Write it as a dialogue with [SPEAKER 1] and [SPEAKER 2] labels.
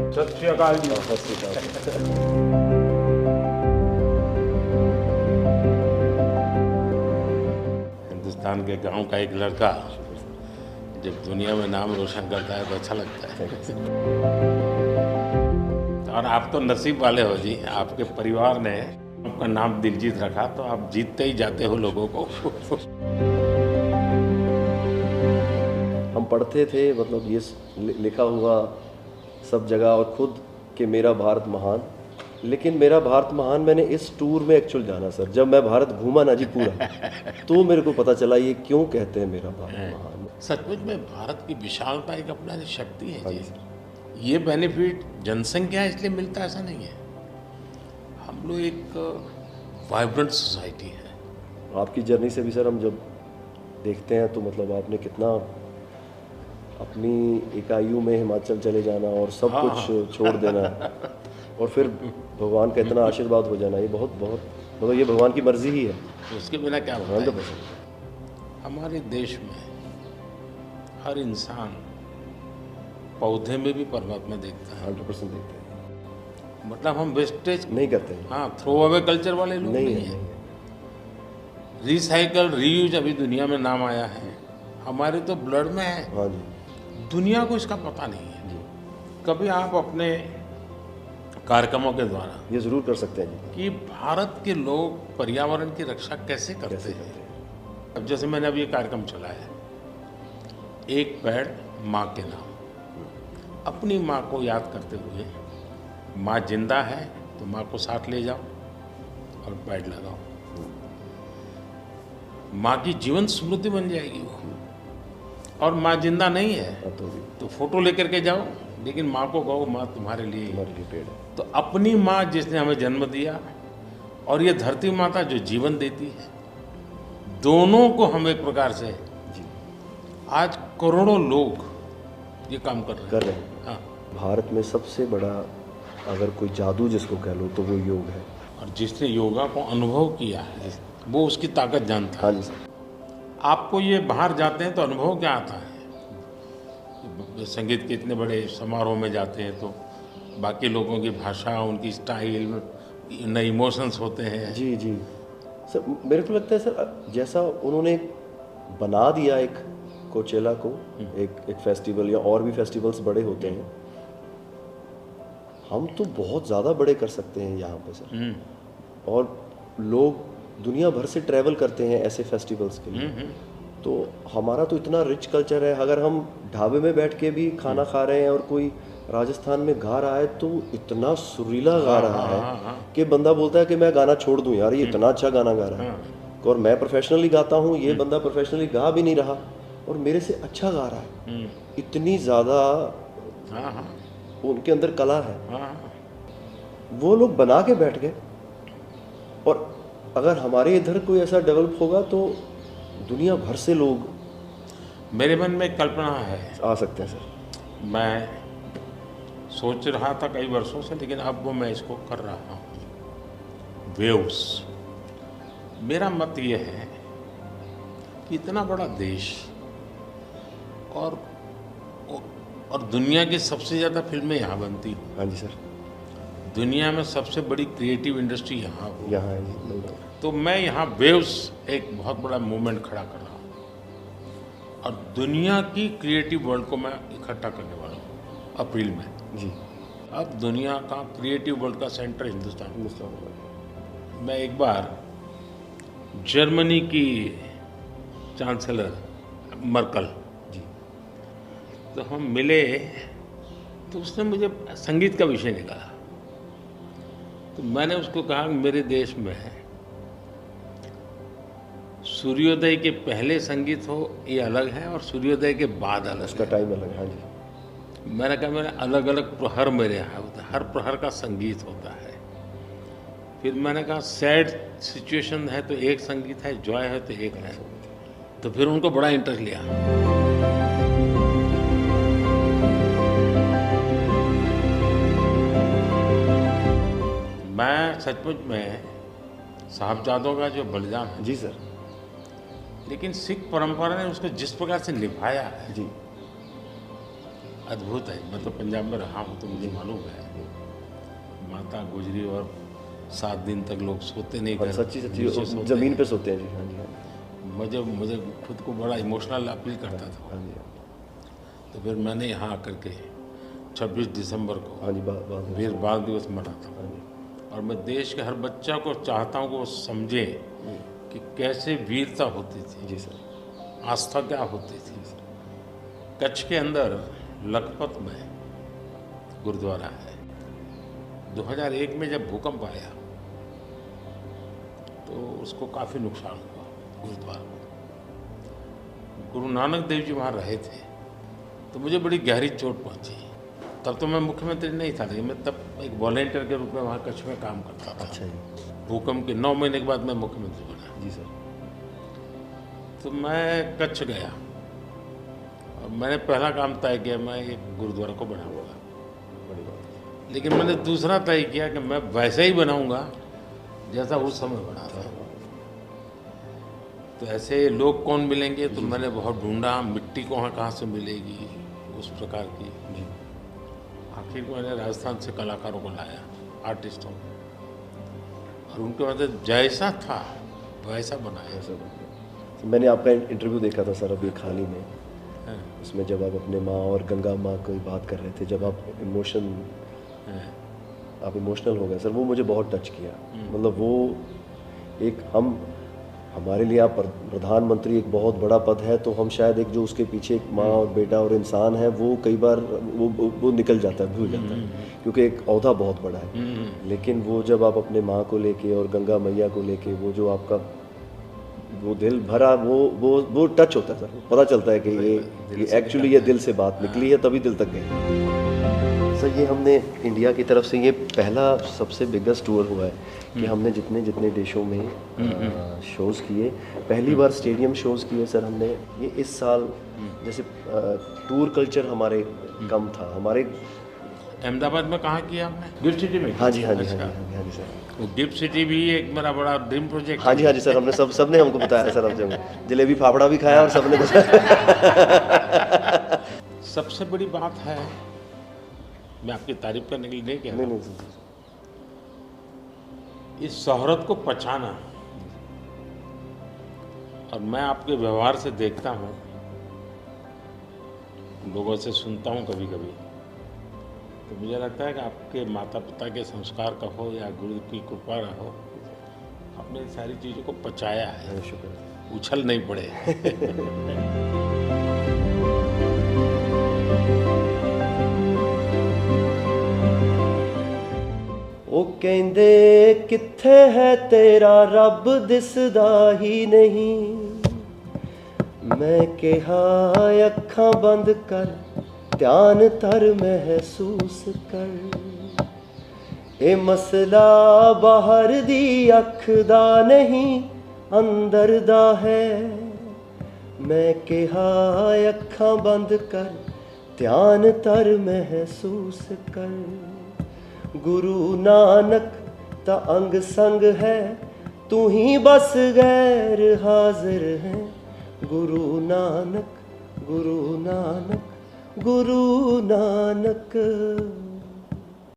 [SPEAKER 1] सत श्री अकाल जी। हिंदुस्तान के गांव का एक लड़का जब दुनिया में नाम रोशन करता है तो अच्छा लगता है। और आप तो नसीब वाले हो जी, आपके परिवार ने आपका नाम दिलजीत रखा तो आप जीतते ही जाते हो लोगों को।
[SPEAKER 2] हम पढ़ते थे, मतलब ये लिखा हुआ सब जगह और खुद कि मेरा भारत महान, लेकिन मेरा भारत महान मैंने इस टूर में एक्चुअल जाना सर। जब मैं भारत घूमा ना जी पूरा, तो मेरे को पता चला ये क्यों कहते हैं मेरा भारत महान।
[SPEAKER 1] सचमुच में भारत की विशालता एक अपना शक्ति है जी। ये बेनिफिट जनसंख्या इसलिए मिलता है ऐसा नहीं है, हम लोग एक वाइब्रेंट सोसाइटी है।
[SPEAKER 2] आपकी जर्नी से भी सर हम जब देखते हैं तो मतलब आपने कितना अपनी इकाइयों में हिमाचल चले जाना और सब कुछ छोड़ देना और फिर भगवान का इतना आशीर्वाद हो जाना, ये बहुत बहुत मतलब ये भगवान की मर्जी ही है।
[SPEAKER 1] उसके बिना क्या होता है। हमारे देश में हर इंसान पौधे में भी परमात्मा देखता है।
[SPEAKER 2] 100% देखते हैं,
[SPEAKER 1] मतलब हम वेस्टेज
[SPEAKER 2] नहीं करते हैं।
[SPEAKER 1] हाँ, थ्रो अवे कल्चर वाले लोग नहीं है। रिसाइकल रीयूज अभी दुनिया में नाम आया है, हमारे तो ब्लड में है।
[SPEAKER 2] हाँ जी।
[SPEAKER 1] दुनिया को इसका पता नहीं है जी। कभी आप अपने कार्यक्रमों के द्वारा
[SPEAKER 2] ये जरूर कर सकते हैं जी
[SPEAKER 1] कि भारत के लोग पर्यावरण की रक्षा कैसे करते हैं। अब जैसे मैंने अभी ये कार्यक्रम चलाया, एक पेड़ माँ के नाम, अपनी माँ को याद करते हुए, माँ जिंदा है तो माँ को साथ ले जाओ और पेड़ लगाओ, माँ की जीवन स्मृति बन जाएगी वो। और माँ जिंदा नहीं है तो फोटो लेकर के जाओ, लेकिन माँ को कहो माँ तुम्हारे लिए
[SPEAKER 2] पेड़ है।
[SPEAKER 1] तो अपनी माँ जिसने हमें जन्म दिया और ये धरती माता जो जीवन देती है, दोनों को हम एक प्रकार से
[SPEAKER 2] जी।
[SPEAKER 1] आज करोड़ों लोग ये काम कर रहे हैं। हाँ।
[SPEAKER 2] भारत में सबसे बड़ा अगर कोई जादू जिसको कह लो तो वो योग है,
[SPEAKER 1] और जिसने योगा को अनुभव किया है वो उसकी ताकत जानता है।
[SPEAKER 2] हाँ जी सर।
[SPEAKER 1] आपको ये बाहर जाते हैं तो अनुभव क्या आता है, संगीत के इतने बड़े समारोह में जाते हैं तो बाकी लोगों की भाषा, उनकी स्टाइल, नए इमोशंस होते हैं।
[SPEAKER 2] जी जी सर, मेरे को लगता है सर जैसा उन्होंने बना दिया एक कोचेला को एक फेस्टिवल, या और भी फेस्टिवल्स बड़े होते हैं, हम तो बहुत ज़्यादा बड़े कर सकते हैं यहाँ पे सर। और लोग दुनिया भर से ट्रैवल करते हैं ऐसे फेस्टिवल्स के लिए। तो हमारा तो इतना रिच कल्चर है, अगर हम ढाबे में बैठ के भी खाना खा रहे हैं और कोई राजस्थान में गा रहा है तो इतना सुरीला गा रहा है कि बंदा बोलता है कि मैं गाना छोड़ दूं यार, ये इतना अच्छा गाना गा रहा है। और मैं प्रोफेशनली गाता हूँ, ये बंदा प्रोफेशनली गा भी नहीं रहा और मेरे से अच्छा गा रहा है। इतनी ज़्यादा उनके अंदर कला है। वो लोग बना के बैठ गए, और अगर हमारे इधर कोई ऐसा डेवलप होगा तो दुनिया भर से लोग,
[SPEAKER 1] मेरे मन में कल्पना है,
[SPEAKER 2] आ सकते हैं सर।
[SPEAKER 1] मैं सोच रहा था कई वर्षों से, लेकिन अब वो मैं इसको कर रहा हूँ। वेव्स, मेरा मत ये है कि इतना बड़ा देश और दुनिया की सबसे ज़्यादा फिल्में यहाँ बनती हैं।
[SPEAKER 2] हाँ जी सर।
[SPEAKER 1] दुनिया में सबसे बड़ी क्रिएटिव इंडस्ट्री यहाँ
[SPEAKER 2] है जी।
[SPEAKER 1] तो मैं यहाँ वेव्स एक बहुत बड़ा मूवमेंट खड़ा कर रहा हूँ और दुनिया की क्रिएटिव वर्ल्ड को मैं इकट्ठा करने वाला हूँ अप्रैल में
[SPEAKER 2] जी।
[SPEAKER 1] अब दुनिया का क्रिएटिव वर्ल्ड का सेंटर हिंदुस्तान। मैं एक बार जर्मनी की चांसलर मर्कल जी, तो हम मिले तो उसने मुझे संगीत का विषय निकाला। तो मैंने उसको कहा कि मेरे देश में सूर्योदय के पहले संगीत हो ये अलग है और सूर्योदय के बाद अलग,
[SPEAKER 2] उसका टाइम अलग है। हाँ जी।
[SPEAKER 1] मैंने कहा मेरे अलग अलग प्रहर मेरे यहाँ होता है, हर प्रहर का संगीत होता है। फिर मैंने कहा सैड सिचुएशन है तो एक संगीत है, जॉय है तो एक है। तो फिर उनको बड़ा इंटरेस्ट लिया। मैं सचमुच में साहबजादों का जो बलिदान है
[SPEAKER 2] जी सर,
[SPEAKER 1] लेकिन सिख परंपरा ने उसको जिस प्रकार से निभाया है
[SPEAKER 2] जी,
[SPEAKER 1] अद्भुत है। मैं तो पंजाब में रहा हूँ तो मुझे मालूम है, माता गुजरी और 7 दिन तक लोग सोते नहीं,
[SPEAKER 2] और
[SPEAKER 1] घर
[SPEAKER 2] सच्ची
[SPEAKER 1] नीचे
[SPEAKER 2] सच्ची
[SPEAKER 1] सोते
[SPEAKER 2] ज़मीन
[SPEAKER 1] हैं।
[SPEAKER 2] पे सोते हैं जी। हाँ जी, हाँ जी,
[SPEAKER 1] मुझे खुद को बड़ा इमोशनल अपील करता था।
[SPEAKER 2] हाँ जी,
[SPEAKER 1] तो फिर मैंने यहाँ आकर के 26 दिसंबर को
[SPEAKER 2] हाँ जी, बात
[SPEAKER 1] वीर बाल दिवस मना था।
[SPEAKER 2] हाँ जी,
[SPEAKER 1] और मैं देश के हर बच्चा को चाहता हूँ कि वो समझे कि कैसे वीरता होती थी,
[SPEAKER 2] जी सर,
[SPEAKER 1] आस्था क्या होती थी। कच्छ के अंदर लखपत में गुरुद्वारा है। 2001 में जब भूकंप आया तो उसको काफ़ी नुकसान हुआ गुरुद्वारा को। गुरु नानक देव जी वहाँ रहे थे तो मुझे बड़ी गहरी चोट पहुँची। तब तो मैं मुख्यमंत्री नहीं था, लेकिन मैं तब एक वॉलेंटियर के रूप में वहाँ कच्छ में काम करता था।
[SPEAKER 2] अच्छा जी,
[SPEAKER 1] भूकंप के 9 महीने के बाद मैं मुख्यमंत्री बना।
[SPEAKER 2] जी सर,
[SPEAKER 1] तो मैं कच्छ गया और मैंने पहला काम तय किया, मैं एक गुरुद्वारा को बनाऊंगा।
[SPEAKER 2] बड़ी बात।
[SPEAKER 1] लेकिन मैंने दूसरा तय किया कि मैं वैसे ही बनाऊंगा जैसा उस समय बना था। तो ऐसे लोग कौन मिलेंगे, तो मैंने बहुत ढूंढा मिट्टी कहाँ से मिलेगी उस प्रकार की।
[SPEAKER 2] जी,
[SPEAKER 1] आखिर में मैंने राजस्थान से कलाकारों को लाया, आर्टिस्टों को, और उनके बाद जैसा था वैसा बनाया।
[SPEAKER 2] ऐसा बात है। तो मैंने आपका इंटरव्यू देखा था सर अभी हाल ही में,
[SPEAKER 1] हाँ,
[SPEAKER 2] उसमें जब आप अपने माँ और गंगा माँ की बात कर रहे थे, जब आप इमोशनल हो गए सर, वो मुझे बहुत टच किया। मतलब वो एक हमारे लिए आप प्रधानमंत्री एक बहुत बड़ा पद है, तो हम शायद एक जो उसके पीछे एक माँ और बेटा और इंसान है, वो कई बार वो निकल जाता है, भूल जाता है, क्योंकि एक ओहदा बहुत बड़ा है। लेकिन वो जब आप अपने माँ को लेके और गंगा मैया को लेके, वो जो आपका वो दिल भरा, वो टच होता है सर, पता चलता है कि ये एक्चुअली ये दिल से बात निकली है, तभी दिल तक गई। सर ये हमने इंडिया की तरफ से ये पहला सबसे बिगेस्ट टूर हुआ है कि हमने जितने देशों में शोज़ किए, पहली बार स्टेडियम शोज़ किए सर हमने। ये इस साल जैसे टूर कल्चर हमारे कम था हमारे।
[SPEAKER 1] अहमदाबाद में कहाँ किया आपने? गिफ्ट सिटी में?
[SPEAKER 2] हाँ जी, हाँ जी,
[SPEAKER 1] अच्छा।
[SPEAKER 2] हाँ जी, हाँ जी सर।
[SPEAKER 1] वो गिफ्ट सिटी भी एक मेरा बड़ा ड्रीम प्रोजेक्ट।
[SPEAKER 2] हाँ जी, हाँ जी सर, हमने सबने हमको बताया सर, हमसे जलेबी फाफड़ा भी खाया और सबने बताया।
[SPEAKER 1] सबसे बड़ी बात है, मैं आपकी तारीफ करने के लिए नहीं कह रहा,
[SPEAKER 2] नहीं
[SPEAKER 1] इस शोहरत को पहचाना। और मैं आपके व्यवहार से देखता हूँ, लोगों से सुनता हूँ कभी कभी, तो मुझे लगता है कि आपके माता पिता के संस्कार का हो या गुरु की कृपा का हो, आपने इन सारी चीज़ों को पचाया है,
[SPEAKER 2] शुक्र।
[SPEAKER 1] उछल नहीं पड़े।
[SPEAKER 2] ਉਹ ਕਹਿੰਦੇ ਕਿੱਥੇ ਹੈ ਤੇਰਾ ਰੱਬ ਦਿਸਦਾ ਹੀ ਨਹੀਂ, ਮੈਂ ਕਿਹਾ ਅੱਖਾਂ ਬੰਦ ਕਰ ਧਿਆਨ ਧਰ ਮਹਿਸੂਸ ਕਰ, ਇਹ ਮਸਲਾ ਬਾਹਰ ਦੀ ਅੱਖ ਦਾ ਨਹੀਂ ਅੰਦਰ ਦਾ ਹੈ, ਮੈਂ ਕਿਹਾ ਅੱਖਾਂ ਬੰਦ ਕਰ ਧਿਆਨ ਧਰ ਮਹਿਸੂਸ ਕਰ, गुरु नानक ता अंग संग है, तू ही बस गैर हाजिर है, गुरु नानक गुरु नानक गुरु नानक।